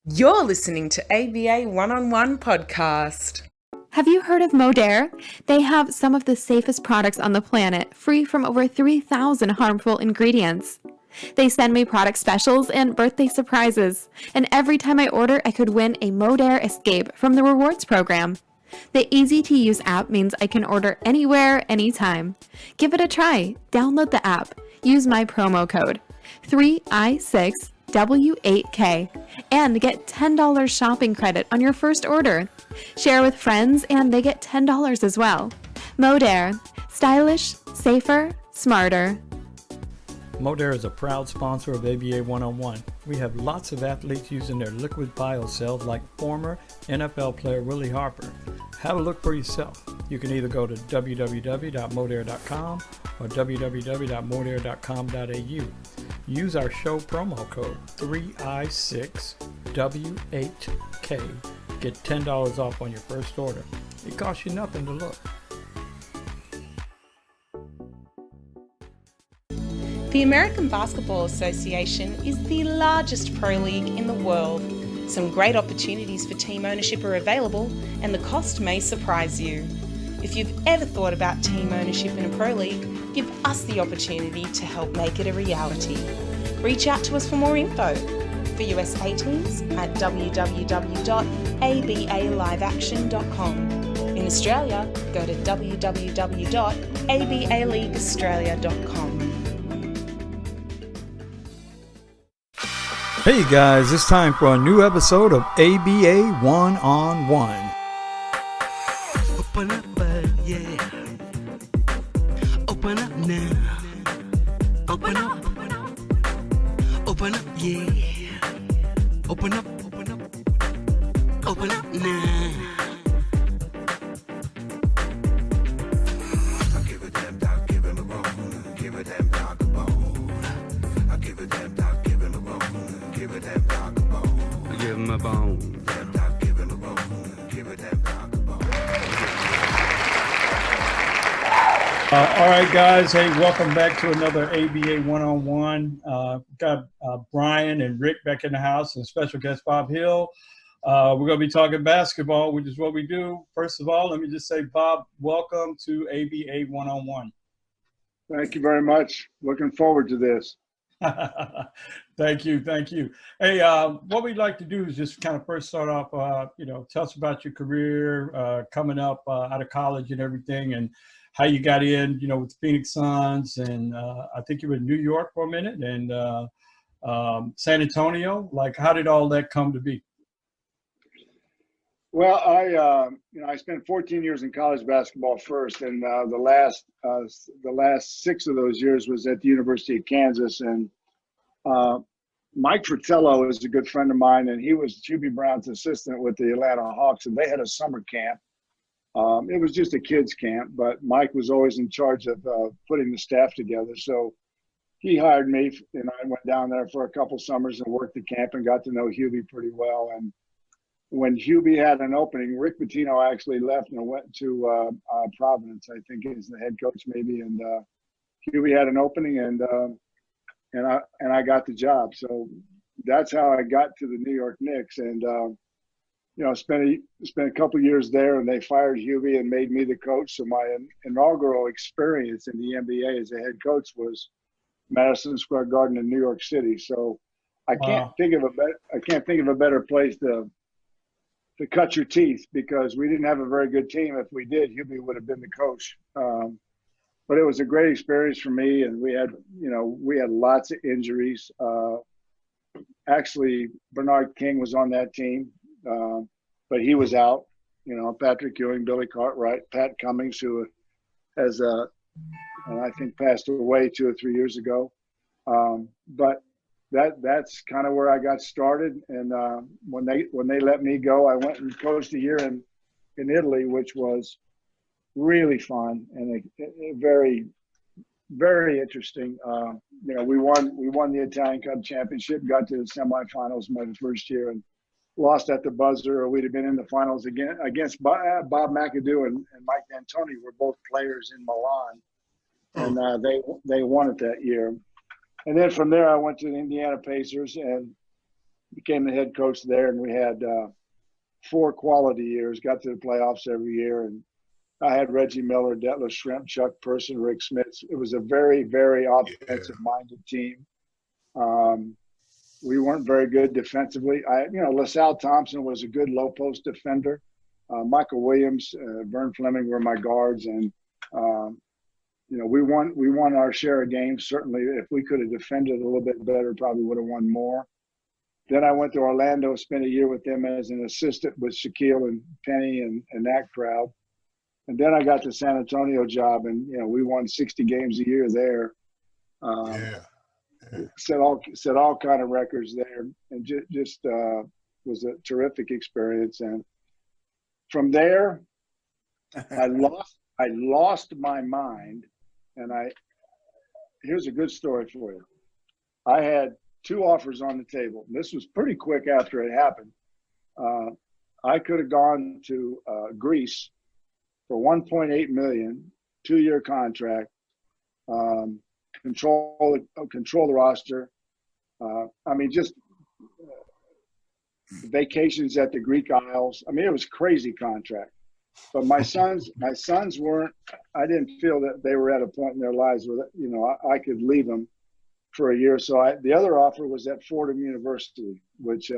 You're listening to ABA One-on-One Podcast. Have you heard of Modere? They have some of the safest products on the planet, free from over 3,000 harmful ingredients. They send me product specials and birthday surprises, and every time I order, I could win a Modere Escape from the rewards program. The easy-to-use app means I can order anywhere, anytime. Give it a try. Download the app. Use my promo code 3i6W8K and get $10 shopping credit on your first order. Share with friends and they get $10 as well. Modere. Stylish, safer, smarter. Modere is a proud sponsor of ABA One-on-One. We have lots of athletes using their liquid biocells like former NFL player Willie Harper. Have a look for yourself. You can either go to www.modere.com or www.modere.com.au. Use our show promo code 3i6W8K. Get $10 off on your first order. It costs you nothing to look. The American Basketball Association is the largest pro league in the world. Some great opportunities for team ownership are available, and the cost may surprise you. If you've ever thought about team ownership in a pro league, give us the opportunity to help make it a reality. Reach out to us for more info. For USA teams at www.abaliveaction.com. In Australia, go to www.abaleagueaustralia.com. Hey guys, it's time for a new episode of ABA One-on-One. Open up, yeah. Open up now. Open up. Open up, yeah. Open up. Open up now. I give a damn dog, give him a bone. Give a damn dog a bone. I give a damn dog, give him a bone. Give a damn dog a bone. I give him a bone. Damn dog, give him a bone. Give a damn dog a bone. All right, guys. Hey, welcome back to another ABA One-on-One. Got Brian and Rick back in the house and special guest Bob Hill. We're going to be talking basketball, which is what we do. First of all, let me just say, Bob, welcome to ABA One-on-One. Thank you very much. Looking forward to this. Thank you. Hey, what we'd like to do is just kind of first start off, tell us about your career coming up out of college and everything, and how you got in, with Phoenix Suns, and I think you were in New York for a minute, and San Antonio. Like, how did all that come to be? Well, I spent 14 years in college basketball first, and the last 6 of those years was at the University of Kansas. And Mike Fratello is a good friend of mine, and he was Hubie Brown's assistant with the Atlanta Hawks, and they had a summer camp. It was just a kids camp, but Mike was always in charge of putting the staff together. So he hired me, and I went down there for a couple summers and worked the camp and got to know Hubie pretty well. And when Hubie had an opening, Rick Pitino actually left and went to Providence, I think is the head coach maybe. And Hubie had an opening, and I got the job. So that's how I got to the New York Knicks. And spent a couple of years there, and they fired Hubie and made me the coach. So my inaugural experience in the NBA as a head coach was Madison Square Garden in New York City. So I can't think of a better place to cut your teeth, because we didn't have a very good team. If we did, Hubie would have been the coach. But it was a great experience for me, and we had lots of injuries. Actually, Bernard King was on that team. But he was out, Patrick Ewing, Billy Cartwright, Pat Cummings, who has, and I think passed away 2 or 3 years ago. But that's kind of where I got started. And when they let me go, I went and coached a year in Italy, which was really fun and a very, very interesting. We won the Italian Cup championship, got to the semifinals my first year, and lost at the buzzer, or we'd have been in the finals again against Bob McAdoo and Mike D'Antoni were both players in Milan, and they won it that year. And then from there, I went to the Indiana Pacers, and became the head coach there, and we had 4 quality years, got to the playoffs every year. And I had Reggie Miller, Detlef Schrempf, Chuck Person, Rick Smith. It was a very, very offensive-minded team. We weren't very good defensively. LaSalle Thompson was a good low post defender. Michael Williams, Vern Fleming were my guards, and we won our share of games. Certainly, if we could have defended a little bit better, probably would have won more. Then I went to Orlando, spent a year with them as an assistant with Shaquille and Penny and that crowd. And then I got the San Antonio job, and we won 60 games a year there. Set all kind of records there, and just was a terrific experience. And from there, I lost my mind. And here's a good story for you. I had 2 offers on the table. This was pretty quick after it happened. I could have gone to Greece for $1.8 million, 2-year contract, control the roster. Just vacations at the Greek Isles. It was a crazy contract. But my sons weren't. I didn't feel that they were at a point in their lives where I could leave them for a year. So the other offer was at Fordham University, which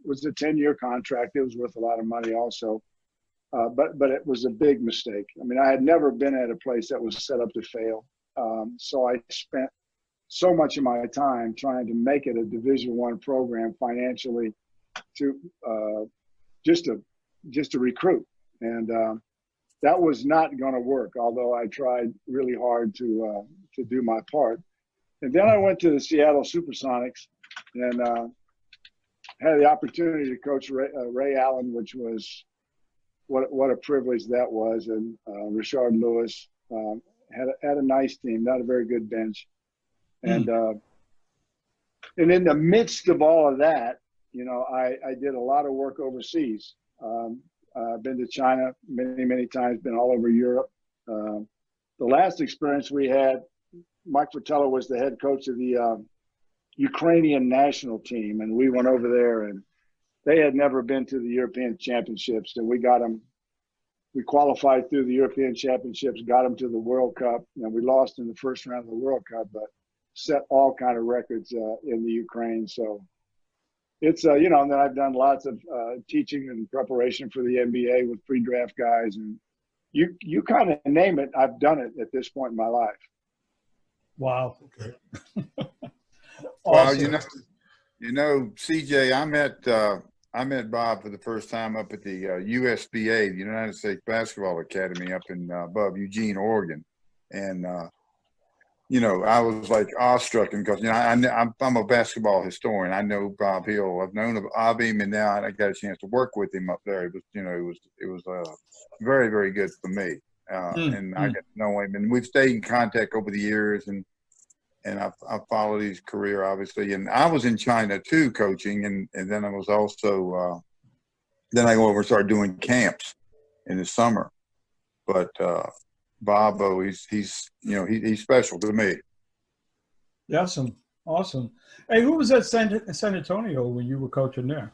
was a 10-year contract. It was worth a lot of money also. But it was a big mistake. I had never been at a place that was set up to fail. So I spent so much of my time trying to make it a Division I program financially to just to recruit. And that was not going to work, although I tried really hard to do my part. And then I went to the Seattle Supersonics and had the opportunity to coach Ray Allen, which was what a privilege that was. And Richard Lewis had a nice team, not a very good bench. And in the midst of all of that, I did a lot of work overseas. I've been to China many, many times, been all over Europe. The last experience we had, Mike Fratello was the head coach of the Ukrainian national team, and we went over there, and they had never been to the European Championships, and we got them. We qualified through the European Championships, got them to the World Cup, and we lost in the first round of the World Cup, but set all kind of records in the Ukraine. So it's, and then I've done lots of teaching and preparation for the NBA with pre-draft guys, and you kind of name it, I've done it at this point in my life. Wow. Okay. Awesome. Well, CJ, I met Bob for the first time up at the USBA, the United States Basketball Academy, up in above Eugene, Oregon, and I was like awestruck because I'm a basketball historian. I know Bob Hill. I've known of him, and now I got a chance to work with him up there. It was very, very good for me, and I got to know him, and we've stayed in contact over the years, and I've followed his career obviously. And I was in China too, coaching, and then I was also then I go over and start doing camps in the summer, but. Bob, he's special to me. Awesome. Hey, who was at San Antonio when you were coaching there?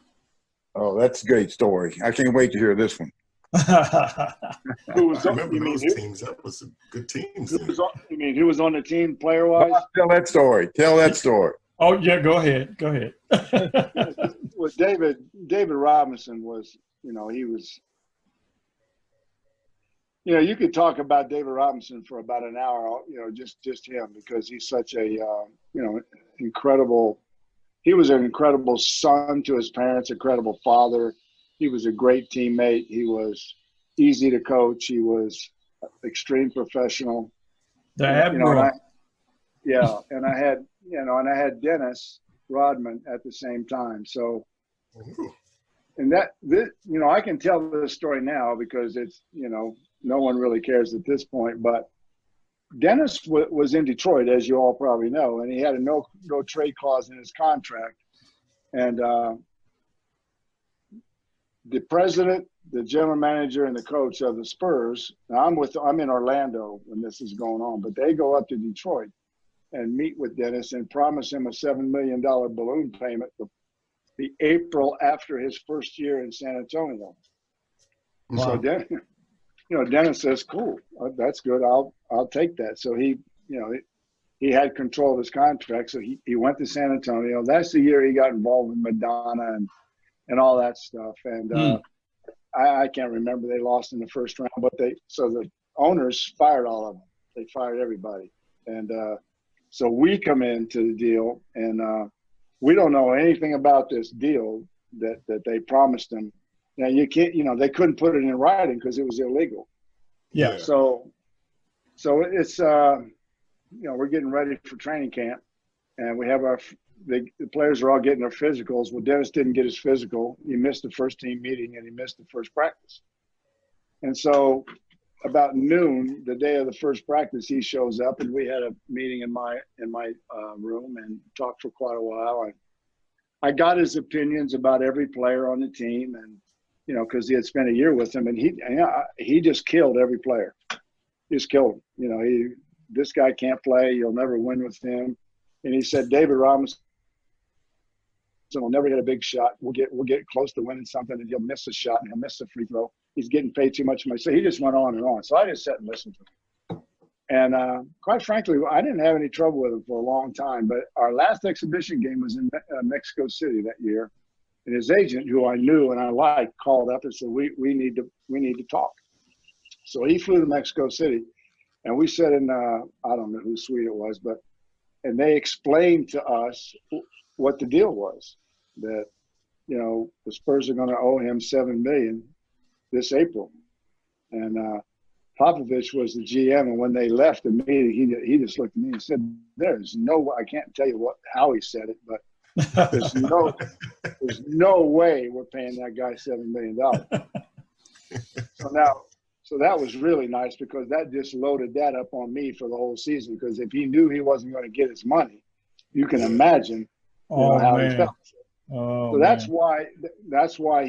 Oh, that's a great story. I can't wait to hear this one. Who was I remember those teams. That was a good team. Who was on the team player-wise? Tell that story. Oh, yeah, go ahead. Well, David Robinson was, he was. You could talk about David Robinson for about an hour, just him, because he's such a, incredible. He was an incredible son to his parents, incredible father. He was a great teammate. He was easy to coach. He was extreme professional. The Admiral. And I had Dennis Rodman at the same time. So, and I can tell this story now because it's, no one really cares at this point, but Dennis was in Detroit, as you all probably know, and he had a no trade clause in his contract. And the president, the general manager, and the coach of the Spurs, now I'm in Orlando when this is going on, but they go up to Detroit and meet with Dennis and promise him a $7 million balloon payment the April after his first year in San Antonio. Wow. So Dennis says, "Cool, that's good. I'll take that." So he had control of his contract. So he went to San Antonio. That's the year he got involved with Madonna and all that stuff. And I can't remember. They lost in the first round, but so the owners fired all of them. They fired everybody. And so we come into the deal, and we don't know anything about this deal that they promised him. Now you can't, they couldn't put it in writing because it was illegal. Yeah. So it's we're getting ready for training camp, and we have the players are all getting their physicals. Well, Dennis didn't get his physical. He missed the first team meeting and he missed the first practice. And so about noon, the day of the first practice, he shows up, and we had a meeting in my room and talked for quite a while. And I got his opinions about every player on the team, and because he had spent a year with him, and he just killed every player. He just killed him. This guy can't play. You'll never win with him. And he said, David Robinson will never hit a big shot. We'll get close to winning something, and he'll miss a shot, and he'll miss a free throw. He's getting paid too much money. So he just went on and on. So I just sat and listened to him. And quite frankly, I didn't have any trouble with him for a long time. But our last exhibition game was in Mexico City that year. And his agent, who I knew and I liked, called up and said, we need to talk. So he flew to Mexico City, and we sat in, I don't know whose suite it was, and they explained to us what the deal was, that, the Spurs are going to owe him $7 million this April. And Popovich was the GM, and when they left the meeting, he just looked at me and said, "There's no, I can't tell you how he said it, but there's no way we're paying that guy $7 million." So that was really nice, because that just loaded that up on me for the whole season. Because if he knew he wasn't going to get his money, you can imagine how he felt. So that's why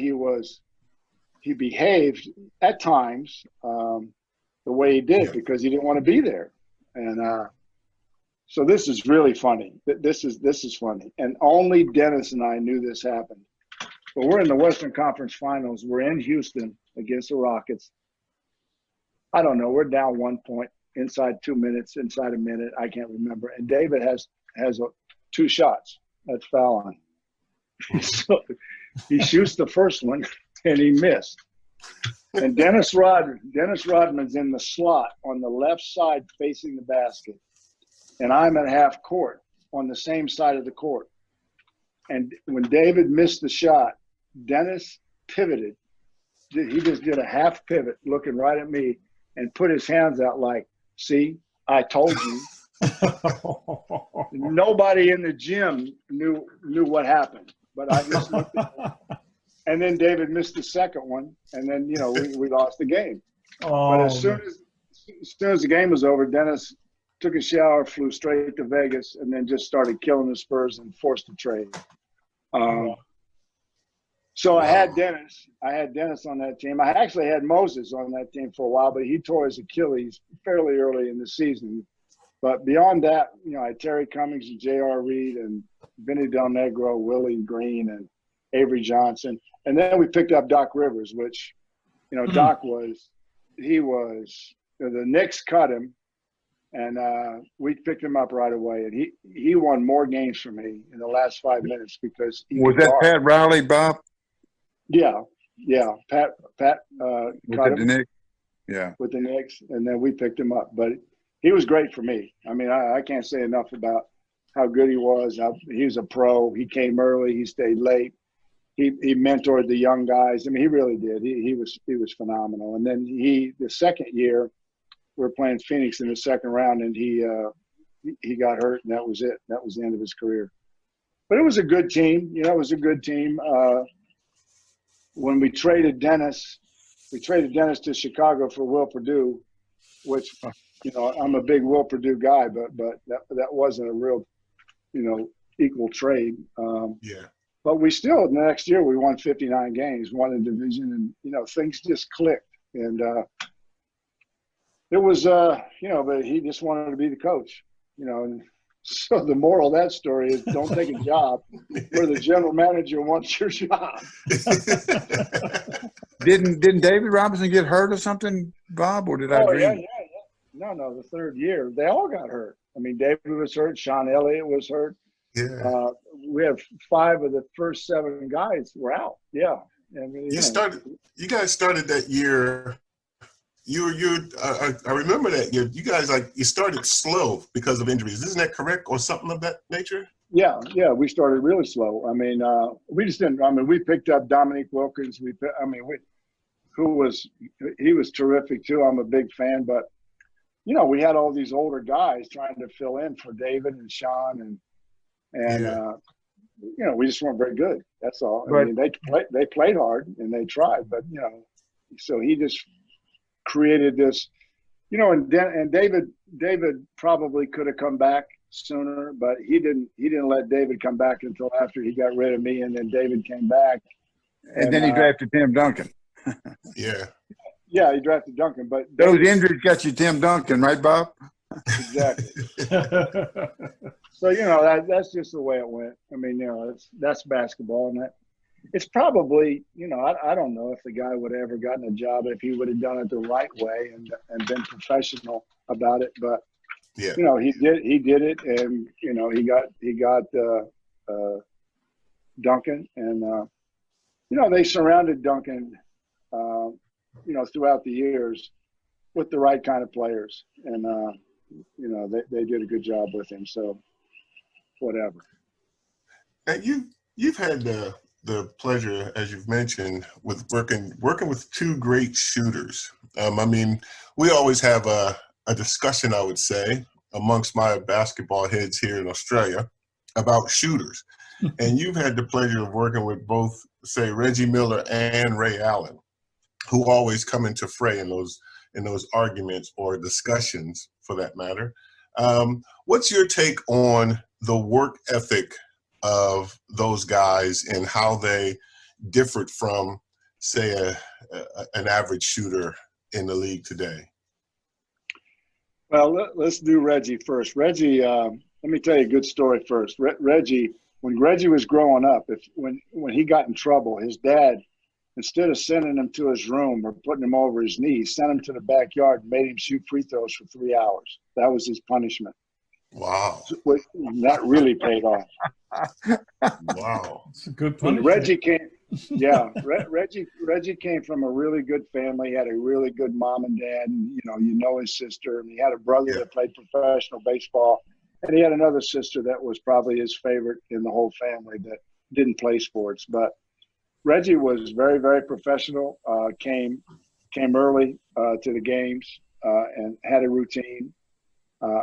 he behaved at times the way he did, because he didn't want to be there. And so this is really funny. This is funny. And only Dennis and I knew this happened. But we're in the Western Conference Finals. We're in Houston against the Rockets. I don't know. We're down 1 point inside 2 minutes, inside a minute. I can't remember. And David has 2 shots. That's foul on. So he shoots the first one, and he missed. And Dennis Rodman's in the slot on the left side facing the basket. And I'm at half court on the same side of the court. And when David missed the shot, Dennis pivoted. He just did a half pivot looking right at me and put his hands out like, "See, I told you." Nobody in the gym knew what happened, but I just looked at him. And then David missed the second one, and then we lost the game. But as soon as the game was over, Dennis took a shower, flew straight to Vegas, and then just started killing the Spurs and forced a trade. So I had Dennis on that team. I actually had Moses on that team for a while, but he tore his Achilles fairly early in the season. But beyond that, I had Terry Cummings and J.R. Reed and Vinny Del Negro, Willie Green, and Avery Johnson. And then we picked up Doc Rivers, which, Doc the Knicks cut him, and we picked him up right away. And he won more games for me in the last 5 minutes because he was that guard. Pat Riley, Bob? Yeah. Pat cut him. The Knicks. Yeah. With the Knicks, and then we picked him up. But he was great for me. I mean, I can't say enough about how good he was. He was a pro. He came early. He stayed late. He mentored the young guys. I mean, he really did. He was phenomenal. And then the second year, we were playing Phoenix in the second round, and he got hurt, and that was it. That was the end of his career. But it was a good team. It was a good team. When we traded Dennis to Chicago for Will Perdue, which, I'm a big Will Perdue guy, but that wasn't a real, equal trade. Yeah. But we still, the next year, we won 59 games, won the division, and, things just clicked. And it was, but he just wanted to be the coach, and So the moral of that story is don't take a job where the general manager wants your job. Didn't David Robinson get hurt or something, Bob, or did I Oh, dream? yeah. No, the third year. They all got hurt. I mean, David was hurt. Sean Elliott was hurt. Yeah. We have 5 of the first 7 guys were out. Yeah. I mean, You guys started that year. I remember that year. You guys you started slow because of injuries. Isn't that correct, or something of that nature? Yeah. We started really slow. I mean, we just didn't. I mean, we picked up Dominique Wilkins. He was terrific too. I'm a big fan, but we had all these older guys trying to fill in for David and Sean, and we just weren't very good. That's all. I mean, they played hard and they tried, but so he just created this, and David probably could have come back sooner, but he didn't let David come back until after he got rid of me, and then David came back, and then he drafted Tim Duncan. Yeah, he drafted Duncan, but those injuries got you Tim Duncan, right, Bob? Exactly. So that's just the way it went. I mean, that's basketball, and that it's probably I don't know if the guy would have ever gotten a job if he would have done it the right way and been professional about it. But he did it, and he got Duncan, and they surrounded Duncan throughout the years with the right kind of players, and they did a good job with him. So whatever. And you've had the pleasure, as you've mentioned, with working with 2 great shooters. I mean, we always have a discussion, I would say, amongst my basketball heads here in Australia about shooters. And you've had the pleasure of working with both, say, Reggie Miller and Ray Allen, who always come into fray in those arguments or discussions, for that matter. What's your take on the work ethic of those guys and how they differed from, say, an average shooter in the league today? Well, let's do Reggie first. Reggie, let me tell you a good story first. Reggie, when Reggie was growing up, when he got in trouble, his dad, instead of sending him to his room or putting him over his knees, sent him to the backyard and made him shoot free throws for 3 hours. That was his punishment. Wow. That really paid off. Wow. It's a good punishment. Reggie came from a really good family. He had a really good mom and dad, and his sister, and he had a brother that played professional baseball, and he had another sister that was probably his favorite in the whole family that didn't play sports. But Reggie was very, very professional, came early to the games, and had a routine,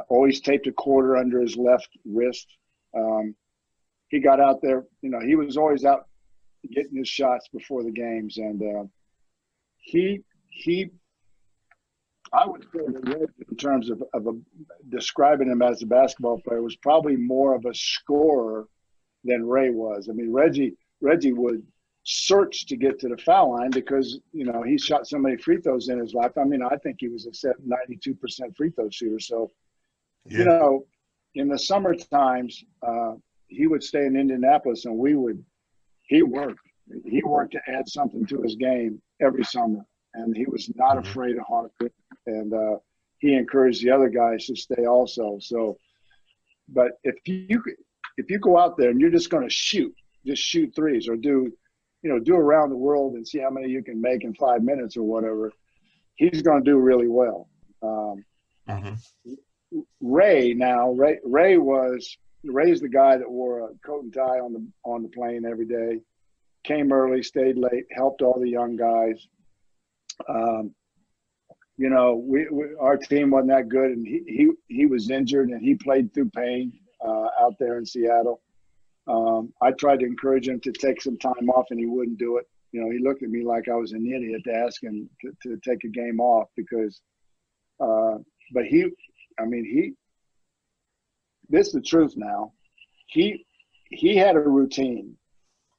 always taped a quarter under his left wrist. He got out there, he was always out getting his shots before the games. And I would say that Reggie, in terms of describing him as a basketball player, was probably more of a scorer than Ray was. I mean, Reggie would search to get to the foul line because, he shot so many free throws in his life. I mean, I think he was a 92% free throw shooter. So, in the summer times, he would stay in Indianapolis and he worked to add something to his game every summer. And he was not afraid of hard work. And he encouraged the other guys to stay also. So, but if you go out there and you're just going to shoot threes or do around the world and see how many you can make in 5 minutes or whatever, he's going to do really well. Ray's the guy that wore a coat and tie on the plane every day, came early, stayed late, helped all the young guys. Our team wasn't that good, and he was injured and he played through pain out there in Seattle. I tried to encourage him to take some time off, and he wouldn't do it. He looked at me like I was an idiot to ask him to take a game off because, but this is the truth now. He had a routine,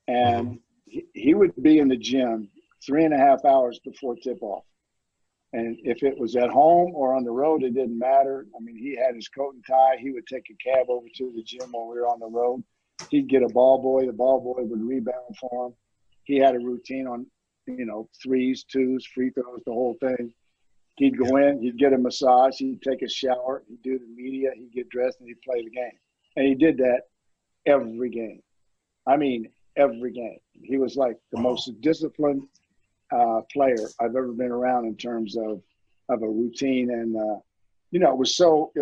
and he would be in the gym 3.5 hours before tip off. And if it was at home or on the road, it didn't matter. I mean, he had his coat and tie. He would take a cab over to the gym when we were on the road. He'd get a ball boy. The ball boy would rebound for him. He had a routine on, threes, twos, free throws, the whole thing. He'd go in, he'd get a massage, he'd take a shower, he'd do the media, he'd get dressed, and he'd play the game. And he did that every game. I mean, every game. He was like the most disciplined player I've ever been around in terms of a routine. And, it was so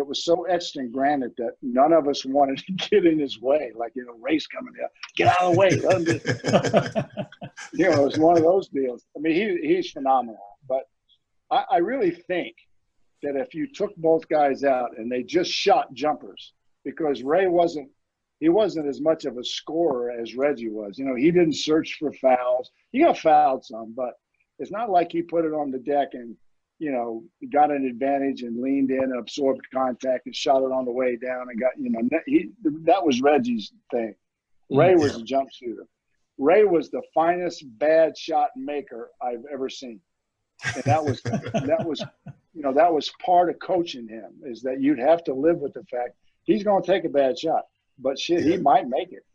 etched in granite that none of us wanted to get in his way. Like, race coming down, get out of the way. Let him it was one of those deals. I mean, he's phenomenal. But I really think that if you took both guys out and they just shot jumpers, because Ray wasn't as much of a scorer as Reggie was. He didn't search for fouls. He got fouled some, but it's not like he put it on the deck and, got an advantage and leaned in and absorbed contact and shot it on the way down and got, that was Reggie's thing. Ray was a jump shooter. Ray was the finest bad shot maker I've ever seen. And that was part of coaching him, is that you'd have to live with the fact he's going to take a bad shot, but he might make it.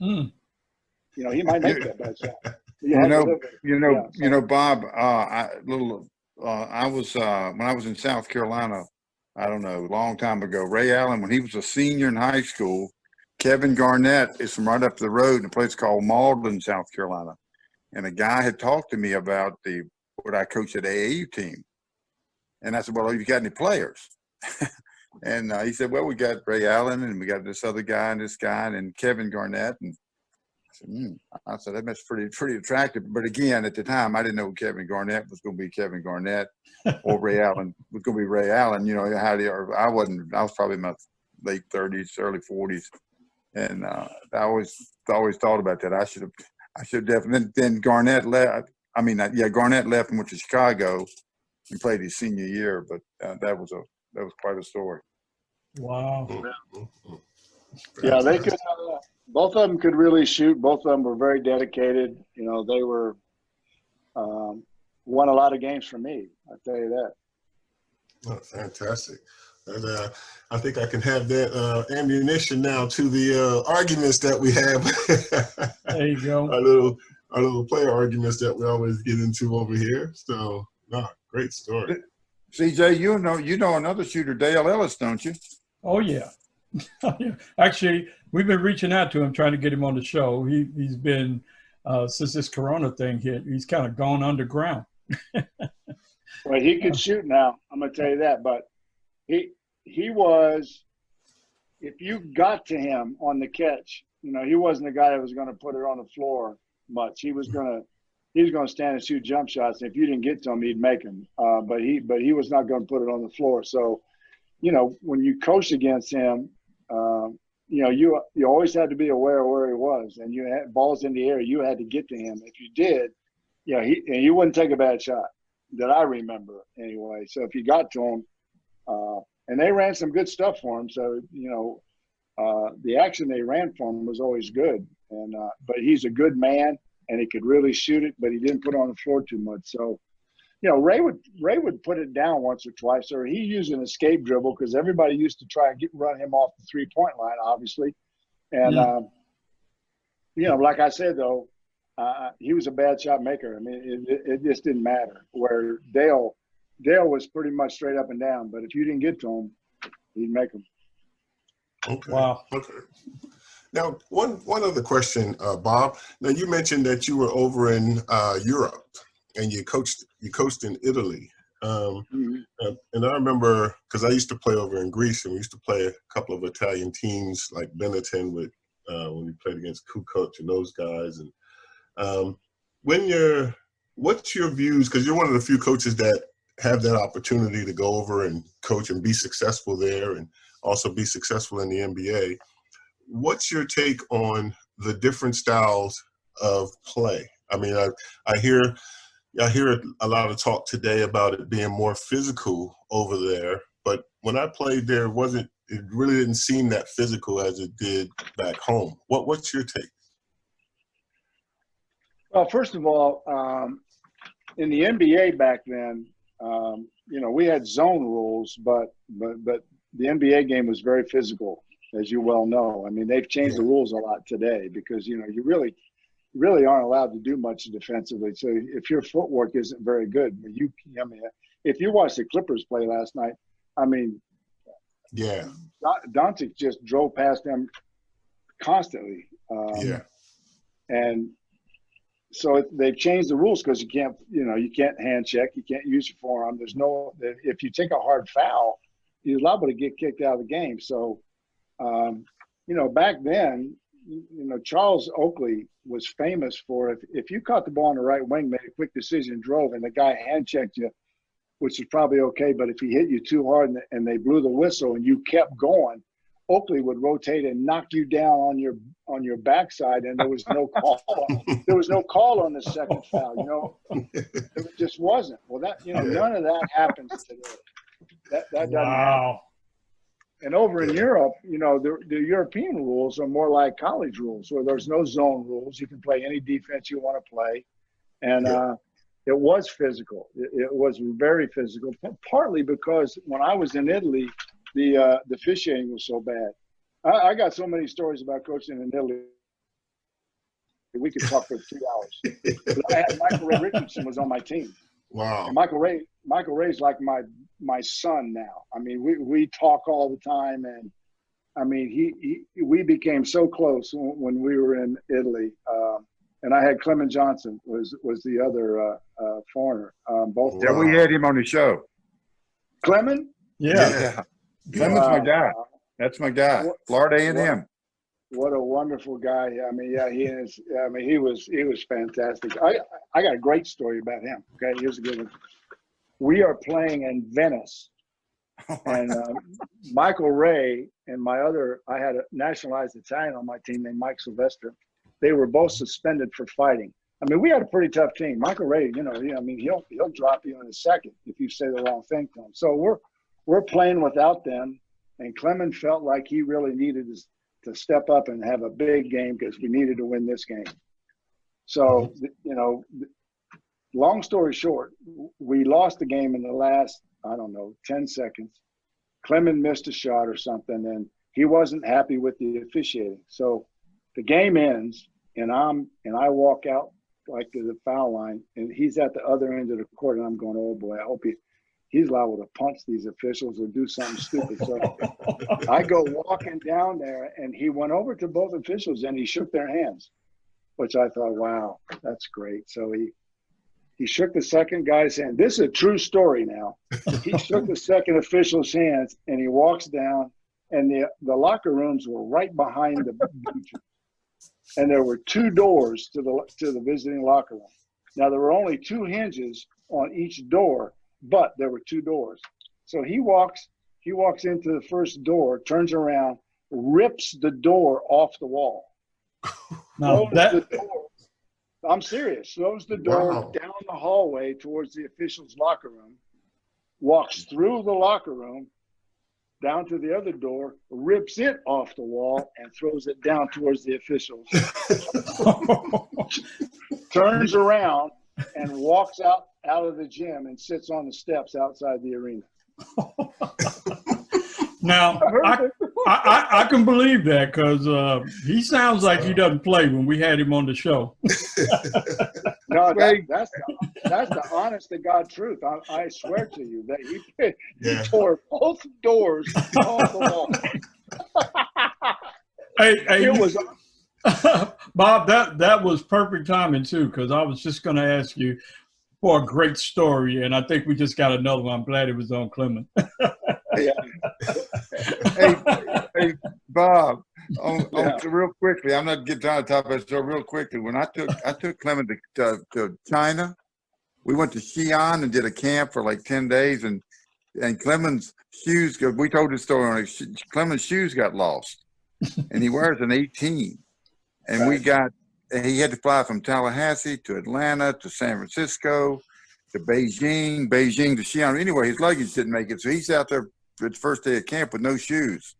He might make that bad shot. Bob, I was when I was in South Carolina, I don't know, a long time ago, Ray Allen, when he was a senior in high school, Kevin Garnett is from right up the road in a place called Malden, South Carolina. And a guy had talked to me about what I coached at AAU team. And I said, well, have you got any players? And he said, well, we got Ray Allen and we got this other guy and this guy and Kevin Garnett. And I said, that that's pretty attractive. But again, at the time, I didn't know Kevin Garnett was going to be Kevin Garnett or Ray Allen was going to be Ray Allen. I was probably in my late 30s, early 40s. And I always thought about that. I should definitely. Then Garnett left. Garnett left and went to Chicago and played his senior year. But that was quite a story. Wow. Yeah, they could. Both of them could really shoot. Both of them were very dedicated. They were won a lot of games for me. I'll tell you that. Oh, fantastic. And I think I can have that ammunition now to the arguments that we have. There you go. Our little player arguments that we always get into over here. So, great story. CJ, you know another shooter, Dale Ellis, don't you? Oh, yeah. Actually, we've been reaching out to him, trying to get him on the show. He's been, since this Corona thing hit, he's kind of gone underground. Well, he could shoot now. I'm going to tell you that. But he was, if you got to him on the catch, he wasn't a guy that was going to put it on the floor much. He was going to stand and shoot jump shots. And if you didn't get to him, he'd make them. But he was not going to put it on the floor. So, when you coached against him, you always had to be aware of where he was, and you had balls in the air. You had to get to him. If you did, he wouldn't take a bad shot that I remember anyway. So if you got to him, and they ran some good stuff for him. So, the action they ran for him was always good. And, but he's a good man and he could really shoot it, but he didn't put it on the floor too much. So, Ray would put it down once or twice, or he used an escape dribble because everybody used to try and run him off the 3-point line, obviously. And, like I said, though, he was a bad shot maker. I mean, it just didn't matter. Where Dale was pretty much straight up and down, but if you didn't get to him, he'd make them. Okay. Wow. Okay. Now, one other question, Bob. Now, you mentioned that you were over in Europe and you coached in Italy. And I remember, because I used to play over in Greece, and we used to play a couple of Italian teams like Benetton with when we played against Kukoc and those guys. And what's your views? Because you're one of the few coaches that have that opportunity to go over and coach and be successful there, and also be successful in the NBA. What's your take on the different styles of play? I mean, I hear a lot of talk today about it being more physical over there, but when I played there, it really didn't seem that physical as it did back home. What's your take? Well, first of all, in the NBA back then, we had zone rules, but the NBA game was very physical, as you well know. I mean, they've changed the rules a lot today because, you really aren't allowed to do much defensively. So if your footwork isn't very good, if you watched the Clippers play last night, I mean, yeah, Doncic just drove past them constantly. And so they've changed the rules because you can't hand check, you can't use your forearm. If you take a hard foul, you're liable to get kicked out of the game. So, back then, Charles Oakley was famous for if you caught the ball on the right wing, made a quick decision, drove, and the guy hand checked you, which is probably okay. But if he hit you too hard and they blew the whistle and you kept going, Oakley would rotate and knock you down on your backside, and there was no call. There was no call on the second foul. It just wasn't. Well, none of that happens today. That doesn't happen. And over in Europe, the European rules are more like college rules, where there's no zone rules. You can play any defense you want to play, and it was physical. It was very physical, partly because when I was in Italy, the officiating was so bad. I got so many stories about coaching in Italy. We could talk for 2 hours. But I had Michael Ray Richardson was on my team. Wow. And Michael Ray's like my son now. I mean, we talk all the time, and I mean, we became so close when we were in Italy. And I had Clement Johnson was the other foreigner. Both. Yeah, we had him on the show. Clement? Yeah. Clement's my guy. That's my guy. Florida A&M. What a wonderful guy. I mean, yeah, he is. I mean, he was fantastic. I got a great story about him. Okay, here's a good one. We are playing in Venice, and Michael Ray and I had a nationalized Italian on my team named Mike Sylvester. They were both suspended for fighting. I mean, we had a pretty tough team. Michael Ray, he'll drop you in a second if you say the wrong thing to him. So we're playing without them, and Clement felt like he really needed to step up and have a big game because we needed to win this game. So, long story short, we lost the game in the last, 10 seconds. Clement missed a shot or something, and he wasn't happy with the officiating. So the game ends, and I walk out like to the foul line, and he's at the other end of the court, and I'm going, oh boy, I hope he's liable to punch these officials or do something stupid. So I go walking down there, and he went over to both officials and he shook their hands, which I thought, wow, that's great. So he shook the second guy's hand. This is a true story now. He shook the second official's hands, and he walks down, and the locker rooms were right behind the benches. And there were 2 doors to the visiting locker room. Now, there were only 2 hinges on each door, but there were 2 doors. So he walks into the first door, turns around, rips the door off the wall. The door. I'm serious. Throws the door down the hallway towards the officials' locker room, walks through the locker room, down to the other door, rips it off the wall, and throws it down towards the officials. Turns around and walks out of the gym and sits on the steps outside the arena. Now, I can believe that because he sounds like he doesn't play when we had him on the show. No, that's the honest to God truth. I swear to you that he tore both doors off the wall. Hey, it was Bob, that was perfect timing too, because I was just going to ask you for a great story, and I think we just got another one. I'm glad it was on Clement. Hey, Bob. Real quickly, I'm not getting on the top of it. So real quickly, when I took Clement to China, we went to Xi'an and did a camp for like 10 days, and Clement's shoes. We told the story on it. Clement's shoes got lost, and he wears an 18, and he had to fly from Tallahassee to Atlanta to San Francisco to Beijing to Xi'an. Anyway, his luggage didn't make it, so he's out there for the first day of camp with no shoes.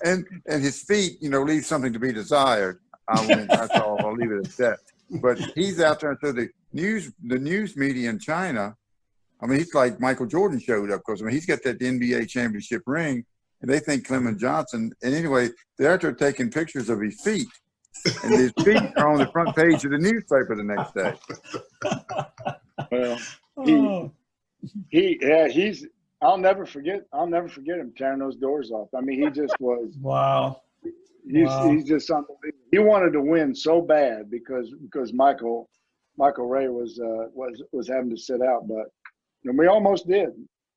and his feet, leave something to be desired. That's all. I'll leave it at that. But he's out there. So the news media in China, I mean, he's like Michael Jordan showed up because, I mean, he's got that NBA championship ring, and they think Clement Johnson. And anyway, they're out there taking pictures of his feet, and his feet are on the front page of the newspaper the next day. Well, he's. I'll never forget him tearing those doors off. I mean, he just was. Wow. He's just unbelievable. He wanted to win so bad because Michael Ray was having to sit out, but we almost did.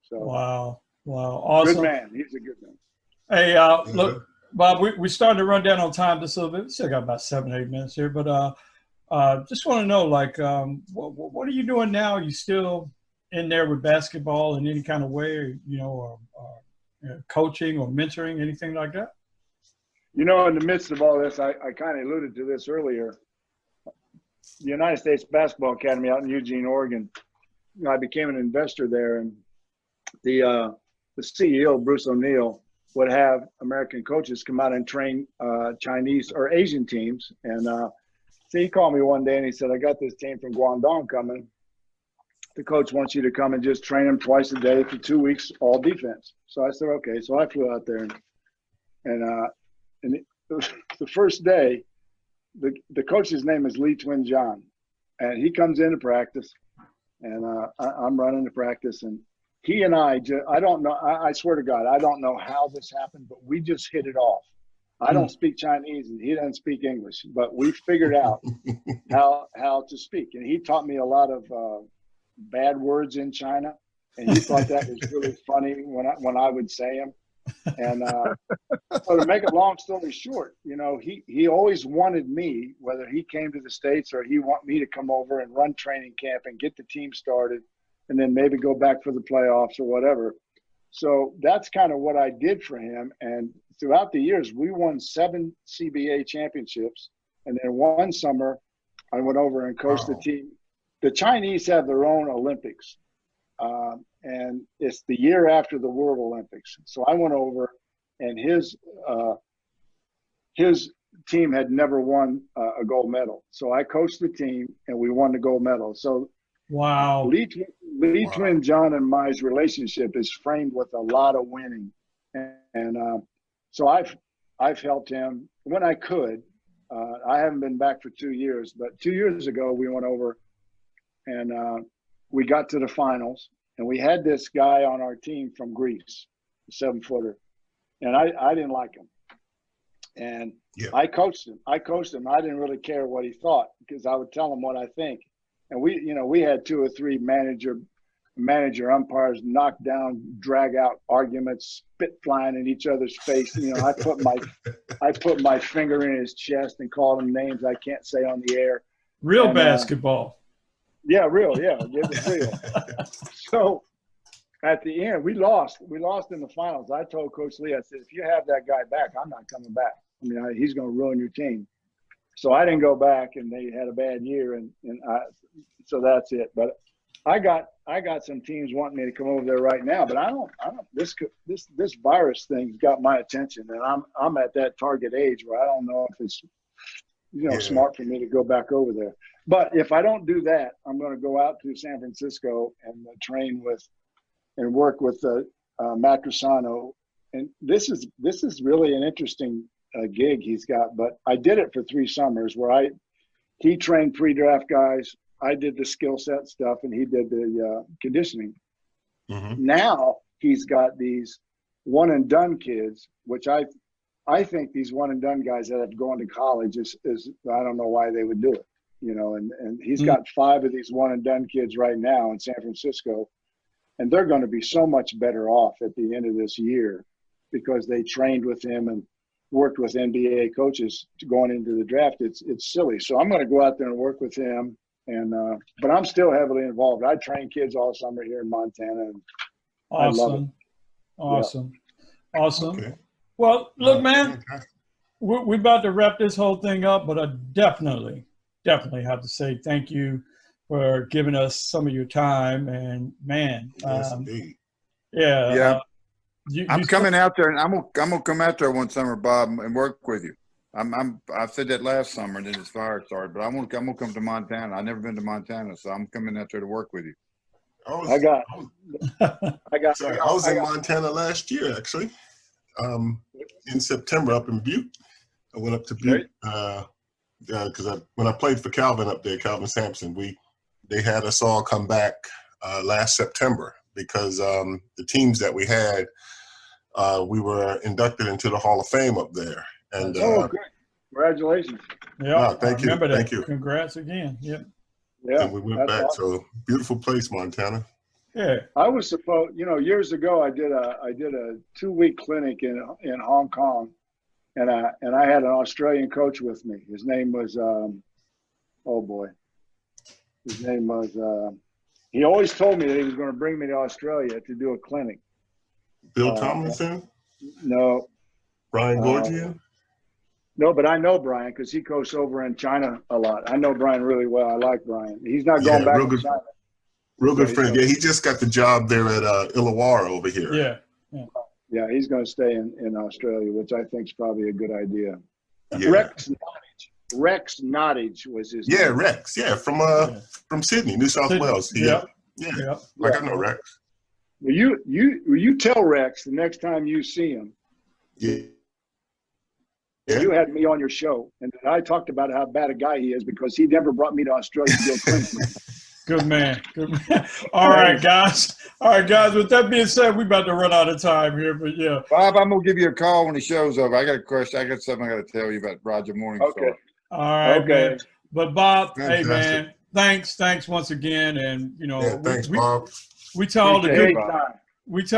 So Wow. Awesome. Good man. He's a good man. Hey, look, Bob, we're starting to run down on time just a little bit. We still got about 7-8 minutes here, but just want to know, like, what are you doing now? Are you still in there with basketball in any kind of way, or coaching or mentoring, anything like that? In the midst of all this, I kind of alluded to this earlier. The United States Basketball Academy out in Eugene, Oregon, I became an investor there, and the CEO, Bruce O'Neill, would have American coaches come out and train Chinese or Asian teams. And so he called me one day and he said, I got this team from Guangdong coming. The coach wants you to come and just train them twice a day for 2 weeks, all defense. So I said, okay. So I flew out there, and the first day, the coach's name is Lee Twin John, and he comes into practice, and I'm running the practice, and he and I don't know. I swear to God, I don't know how this happened, but we just hit it off. I don't speak Chinese, and he doesn't speak English, but we figured out how to speak, and he taught me a lot of bad words in China, and he thought that was really funny when I would say them. And so to make a long story short, he always wanted me, whether he came to the States or he want me to come over and run training camp and get the team started and then maybe go back for the playoffs or whatever. So that's kind of what I did for him. And throughout the years, we won 7 CBA championships. And then one summer, I went over and coached the team. The Chinese have their own Olympics. And it's the year after the World Olympics. So I went over, and his team had never won a gold medal. So I coached the team, and we won the gold medal. So wow, Lee Twin John and my relationship is framed with a lot of winning, and so I've helped him when I could. I haven't been back for 2 years, but 2 years ago we went over, and we got to the finals. And we had this guy on our team from Greece, a 7-footer, and I didn't like him. And I coached him. I didn't really care what he thought because I would tell him what I think. And we had 2 or 3 manager umpires knock down, drag out arguments, spit flying in each other's face. I put my finger in his chest and called him names I can't say on the air. Real basketball. Yeah, real. Yeah, it was real. So at the end, we lost. We lost in the finals. I told Coach Lee, I said, if you have that guy back, I'm not coming back. I mean, he's going to ruin your team. So I didn't go back, and they had a bad year, so that's it. But I got some teams wanting me to come over there right now, but I don't. This virus thing's got my attention, and I'm at that target age where I don't know if it's smart for me to go back over there. But if I don't do that, I'm going to go out to San Francisco and train with and work with Matt Crisano. And this is really an interesting gig he's got. But I did it for 3 summers where he trained pre-draft guys. I did the skill set stuff, and he did the conditioning. Mm-hmm. Now he's got these one-and-done kids, which I think these one-and-done guys that have gone to college is I don't know why they would do it. And he's got 5 of these one-and-done kids right now in San Francisco, and they're going to be so much better off at the end of this year because they trained with him and worked with NBA coaches going into the draft. It's silly. So I'm going to go out there and work with him, but I'm still heavily involved. I train kids all summer here in Montana, and I love it. Awesome. Okay. Well, look, man, we're about to wrap this whole thing up, but I definitely have to say thank you for giving us some of your time. And man, I'm coming out there, and I'm gonna come out there one summer, Bob, and work with you. I said that last summer, and then this fire started. But I'm gonna come to Montana. I've never been to Montana, so I'm coming out there to work with you. I was in Montana last year, actually, in September up in Butte. I went up to Butte because when I played for Calvin up there, Calvin Sampson, they had us all come back last September because the teams that we had, we were inducted into the Hall of Fame up there. And good. Congratulations. Yeah, thank you. Remember that. Thank you. Congrats again. Yep. Yeah, and we went back. Awesome. So beautiful place, Montana. Yeah. I was supposed, years ago, I did a 2-week clinic in Hong Kong, and I had an Australian coach with me. His name was, he always told me that he was going to bring me to Australia to do a clinic. Bill Tomlinson? No. Brian Gorgian? No, but I know Brian because he coached over in China a lot. I know Brian really well. I like Brian. He's not going back to China. Real good friend. Yeah, he just got the job there at Illawarra over here. Yeah. Yeah, he's going to stay in Australia, which I think is probably a good idea. Yeah. Rex Nottage was his name. Yeah, Rex. Yeah, from Sydney, New South Wales. Yeah. Like I know Rex. Will you tell Rex the next time you see him? Yeah. You had me on your show, and I talked about how bad a guy he is because he never brought me to Australia to do a clinic. Good man. All right, guys. With that being said, we're about to run out of time here, but yeah. Bob, I'm gonna give you a call when the show's over. I got a question. I got something I got to tell you about Roger Morningstar. Okay. All right, okay. man. But Bob, Fantastic. hey man, thanks once again, and Thanks, Bob. we told Appreciate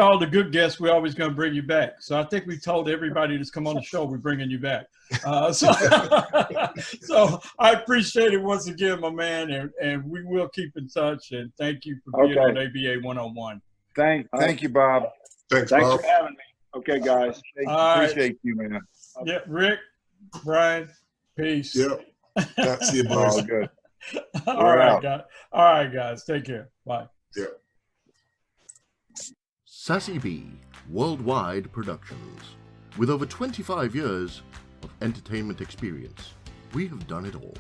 all the good guests we're always going to bring you back. So I think we told everybody that's come on the show we're bringing you back. So I appreciate it once again, my man, and we will keep in touch. And thank you for being on ABA 101. Thank you, Bob. Thanks, Thanks Bob. for having me. Okay, guys. Appreciate you, man. Yeah, Rick, Brian, peace. Yep. See you, boys. All good. All right, guys. Take care. Bye. Yeah. Sassy B Worldwide Productions. With over 25 years of entertainment experience, we have done it all.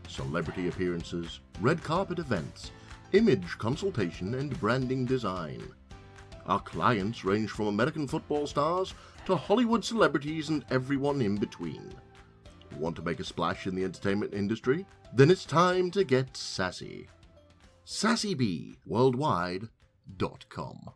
Celebrity appearances, red carpet events, image consultation, and branding design. Our clients range from American football stars to Hollywood celebrities and everyone in between. Want to make a splash in the entertainment industry? Then it's time to get sassy. SassyBWorldwide.com.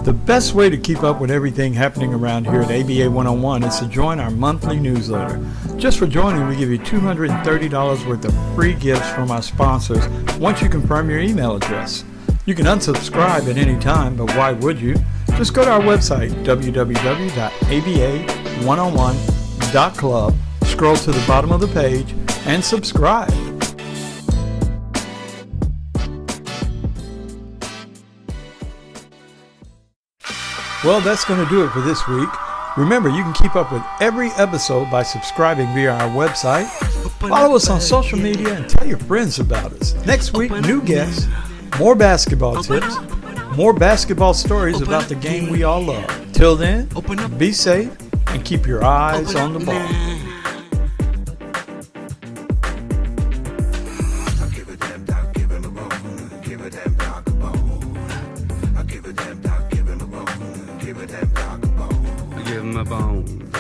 The best way to keep up with everything happening around here at ABA 101 is to join our monthly newsletter. Just for joining, we give you $230 worth of free gifts from our sponsors once you confirm your email address. You can unsubscribe at any time, but why would you? Just go to our website, www.aba101.club, scroll to the bottom of the page, and subscribe. Well, that's going to do it for this week. Remember, you can keep up with every episode by subscribing via our website. Follow us on social media and tell your friends about us. Next week, new guests, more basketball tips, more basketball stories about the game we all love. Till then, be safe and keep your eyes on the ball. Give him a bone.